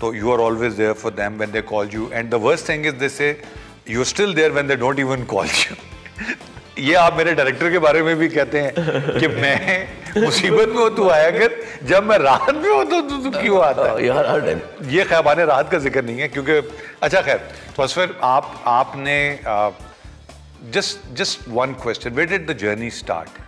तो you are always there for them when they call you, and the worst thing is they say you're still there when they don't even call you. ये आप मेरे director के बारे में भी कहते हैं कि मैं मुसीबत में हो तू आया कर, जब मैं राहत में हो तो तू क्यों आता है यार हर टाइम। ये ख़ैबाने राहत का जिक्र नहीं है क्योंकि अच्छा खैर तो फिर आपने just one question, where did the journey start?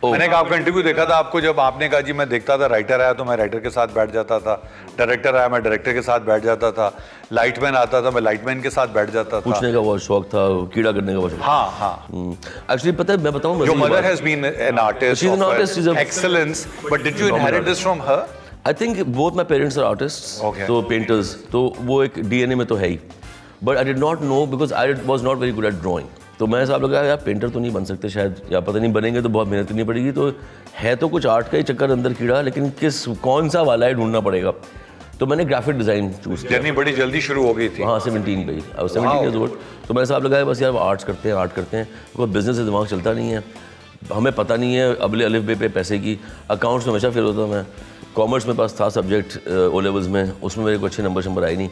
मैंने आपका इंटरव्यू देखा था आपको, जब आपने कहा जी मैं देखता था राइटर आया तो मैं राइटर के साथ बैठ जाता था, डायरेक्टर आया मैं डायरेक्टर के साथ बैठ जाता था, लाइटमैन आता था मैं लाइटमैन के साथ बैठ जाता था। पूछने का बहुत शौक था, कीड़ा करने का बहुत शौक। हाँ हाँ। एक्चुअली पता है मैं बताऊँ, Your mother has been an artist of excellence, but did you inherit this from her? I think both my parents are artists, so painters, तो वो एक DNA में तो है ही। But I did not know because I was not very good at drawing. तो मैं साहब लगा यार पेंटर तो नहीं बन सकते शायद, या पता नहीं बनेंगे तो बहुत मेहनत करनी पड़ेगी, तो है तो कुछ आर्ट का ही चक्कर अंदर कीड़ा, लेकिन कौन सा वाला है ढूंढना पड़ेगा। तो मैंने ग्राफिक डिज़ाइन चूज़ किया। जर्नी बड़ी जल्दी शुरू हो गई थी। हाँ 17 पे ही, 17 ईयर्स ओल्ड। तो मैंने साहब लगाया बस यार आर्ट करते हैं, कोई बिजनेस से दिमाग चलता नहीं है, हमें पता नहीं है अबले अलिफ बे पे पैसे की। अकाउंट्स में हमेशा फेल होता मैं, कॉमर्स में पास था सब्जेक्ट ओ लेवल्स में, उसमें मेरे को अच्छे नंबर आए नहीं।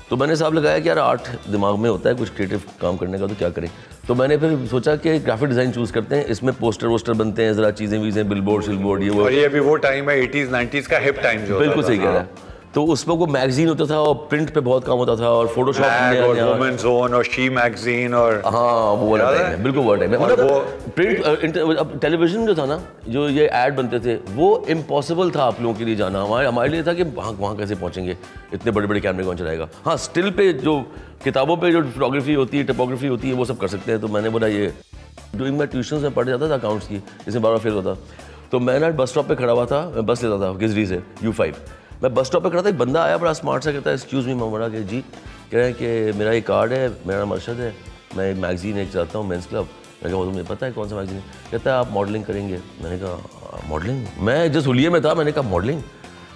तो मैंने साहब लगाया कि यार आर्ट दिमाग में होता है कुछ क्रिएटिव काम करने का, तो क्या करें। तो मैंने फिर सोचा कि ग्राफिक डिज़ाइन चूज़ करते हैं, इसमें पोस्टर वोस्टर बनते हैं, ज़रा चीज़ें वीज़ें, बिलबोर्ड शिलबोर्ड, ये वो। और ये अभी वो टाइम है 80s 90s का हिप टाइम जो बिल्कुल सही कह रहा है। तो उसमें वो मैगजीन होता था और प्रिंट पे बहुत काम होता था और फोटोशॉप और वुमेन जोन और शी मैगजीन और हाँ वो वाला टाइम है, बिल्कुल वो टाइम है। मतलब वो प्रिंट टेलीविजन जो था ना, जो ये ऐड बनते थे वो इम्पॉसिबल था आप लोगों के लिए जाना, हमारे लिए था कि वहाँ कैसे पहुँचेंगे, इतने बड़े बड़े कैमरे कौन चलाएगा। हाँ स्टिल पे जो किताबों पे जो फोटोग्राफी होती है, टिपोग्राफी होती है, वो सब कर सकते हैं। तो मैंने बोला ये डूइंग मैं ट्यूशन में पढ़ जाता था अकाउंट्स की, जिसमें बार फेल होता। तो मैं ना बस स्टॉप पे खड़ा हुआ था, मैं बस लेता था गिजरी से U5, मैं बस स्टॉप पे खड़ा था, एक बंदा आया बड़ा स्मार्ट सा, कहता है एक्सक्यूज़ मी, मैं बोला कि जी, कह रहे हैं कि मेरा एक कार्ड है, मेरा नाम अरशद है, मैं एक मैगजीन एक चाहता हूँ मेंस क्लब। मैं कहा वो तुम्हें पता है कौन सा मैगजीन है? कहता है आप मॉडलिंग करेंगे। मैंने कहा मॉडलिंग, मैं जस्ट हुलिये में था, मैंने कहा मॉडलिंग,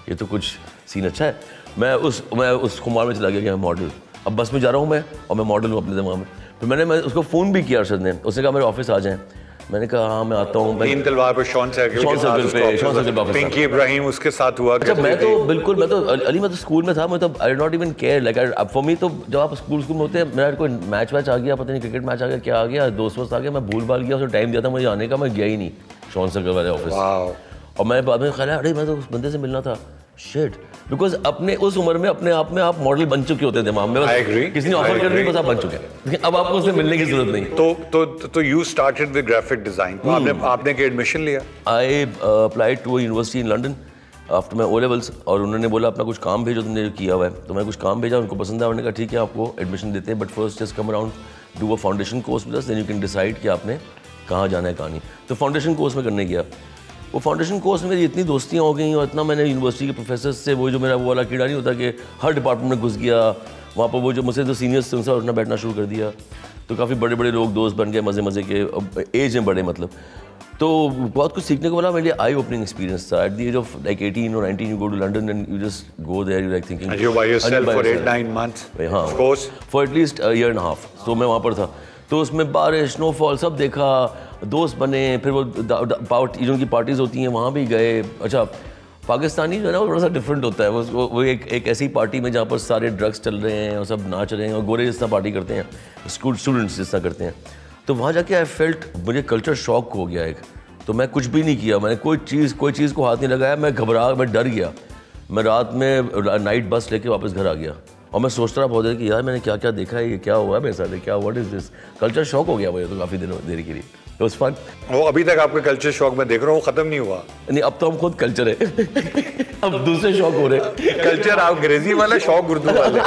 ये तो कुछ सीन अच्छा है। मैं उस खुमार में चला गया कि मैं मॉडल, अब बस में जा रहा हूँ मैं और मैं मॉडल हूँ अपने दिमाग में। फिर मैंने उसको फ़ोन भी किया अरशद ने, उसने कहा मेरे ऑफिस आ जाएँ। मैंने कहा हाँ मैं आता हूँ। तीन तलवार पर शॉन सर्किल पे पिंकी इब्राहिम उसके साथ हुआ। अच्छा मैं तो बिल्कुल, मैं तो स्कूल में था, मैं तो I not even care like for me. तो जब आप स्कूल में होते हैं, मेरा कोई मैच आ गया, पता नहीं क्रिकेट मैच आ गया, क्या आ गया, दोस्त आ गया, मैं भूल भाल गया, उसको टाइम दिया था मुझे आने का, मैं गया ही नहीं शॉन सर्किल वाले ऑफिस। और मैं बाद में ख्याल अरे मैं तो उस बंदे से मिलना था, शिट, बिकॉज अपने उस उम्र में अपने आप में आप मॉडल बन चुके होते हैं दिमाग में, किसी ने ऑफर कर दी बस आप बन चुके हैं, लेकिन अब आपको उससे मिलने की जरूरत नहीं। तो you started with graphic design, आपने के एडमिशन लिया? I applied to university in London after my O levels, और उन्होंने बोला अपना कुछ काम भेजो तुमने जो किया हुआ है। तो मैं कुछ काम भेजा, उनको पसंद आया, उन्होंने कहा ठीक है आपको एडमिशन देते हैं, but first just come around do a foundation course with us, then you can decide कि आपने कहाँ जाना है कहाँ नहीं। तो फाउंडेशन कोर्स में करने गया, वो फाउंडेशन कोर्स में मेरी इतनी दोस्तियाँ हो गई और इतना मैंने यूनिवर्सिटी के प्रोफेसर से, वो जो मेरा वो वाला कीड़ा नहीं होता कि हर डिपार्टमेंट में घुस गया, वहाँ पर वो जो मुझसे जो सीनियर्स थे उनसे उठना बैठना शुरू कर दिया, तो काफ़ी बड़े बड़े लोग दोस्त बन गए, मज़े के, एज में बड़े मतलब। तो बहुत कुछ सीखने को मिला, मेरे लिए आई ओपनिंग एक्सपीरियंस था। At the age of like 18 or 19 you go to London and you just go there, you like thinking you by yourself for 8-9 months, हाँ, of course for at least a year and a half। तो मैं वहाँ पर था, तो उसमें बारिश snowfall सब देखा, दोस्त बने, फिर वो की पार्टीज़ होती हैं वहाँ भी गए। अच्छा पाकिस्तानी जो है ना वो थोड़ा सा डिफरेंट होता है, वो एक ऐसी पार्टी में जहाँ पर सारे ड्रग्स चल रहे हैं और सब नाच रहे हैं और गोरे जिस तरह पार्टी करते हैं, स्टूडेंट्स जिस तरह करते हैं। तो वहाँ जाके आई फेल्ट, मुझे कल्चर शॉक हो गया एक। तो मैं कुछ भी नहीं किया, मैंने कोई चीज़ को हाथ नहीं लगाया, मैं डर गया। मैं रात में नाइट बस लेके वापस घर आ गया और मैं सोचता रहा बहुत देर कि यार मैंने क्या क्या देखा है, ये क्या हुआ है मेरे साथ, क्या what is this. Culture shock हो गया मुझे तो काफ़ी देर के लिए। तो उस फन वो अभी तक आपके कल्चर शॉक में देख रहा हूँ, ख़त्म नहीं हुआ। नहीं अब तो हम खुद कल्चर है अब दूसरे शौक हो रहे हैं। कल्चर आप अंग्रेजी वाला, शौक उर्दू वाले।